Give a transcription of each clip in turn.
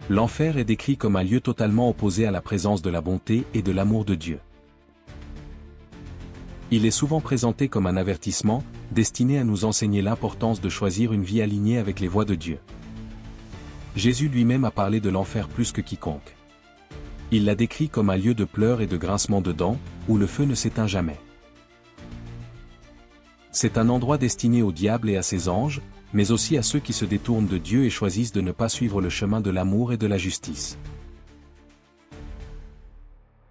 L'enfer est décrit comme un lieu totalement opposé à la présence de la bonté et de l'amour de Dieu. Il est souvent présenté comme un avertissement, destiné à nous enseigner l'importance de choisir une vie alignée avec les voies de Dieu. Jésus lui-même a parlé de l'enfer plus que quiconque. Il l'a décrit comme un lieu de pleurs et de grincement de dents, où le feu ne s'éteint jamais. C'est un endroit destiné au diable et à ses anges, mais aussi à ceux qui se détournent de Dieu et choisissent de ne pas suivre le chemin de l'amour et de la justice.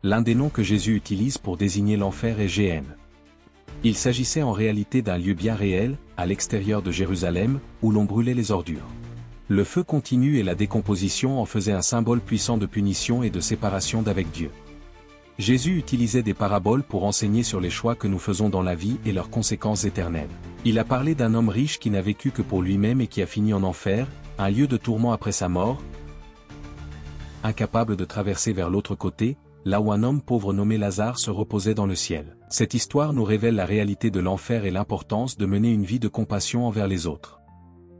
L'un des noms que Jésus utilise pour désigner l'enfer est Géhenne. Il s'agissait en réalité d'un lieu bien réel, à l'extérieur de Jérusalem, où l'on brûlait les ordures. Le feu continu et la décomposition en faisaient un symbole puissant de punition et de séparation d'avec Dieu. Jésus utilisait des paraboles pour enseigner sur les choix que nous faisons dans la vie et leurs conséquences éternelles. Il a parlé d'un homme riche qui n'a vécu que pour lui-même et qui a fini en enfer, un lieu de tourment après sa mort, incapable de traverser vers l'autre côté, là où un homme pauvre nommé Lazare se reposait dans le ciel. Cette histoire nous révèle la réalité de l'enfer et l'importance de mener une vie de compassion envers les autres.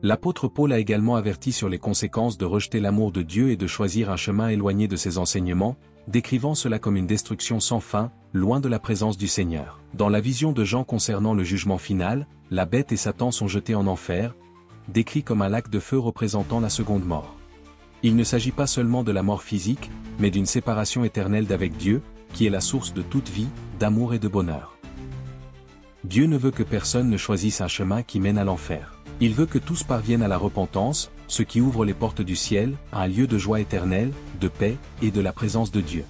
L'apôtre Paul a également averti sur les conséquences de rejeter l'amour de Dieu et de choisir un chemin éloigné de ses enseignements, décrivant cela comme une destruction sans fin, loin de la présence du Seigneur. Dans la vision de Jean concernant le jugement final, la bête et Satan sont jetés en enfer, décrit comme un lac de feu représentant la seconde mort. Il ne s'agit pas seulement de la mort physique, mais d'une séparation éternelle d'avec Dieu, qui est la source de toute vie, d'amour et de bonheur. Dieu ne veut que personne ne choisisse un chemin qui mène à l'enfer. Il veut que tous parviennent à la repentance, ce qui ouvre les portes du ciel, à un lieu de joie éternelle, de paix, et de la présence de Dieu.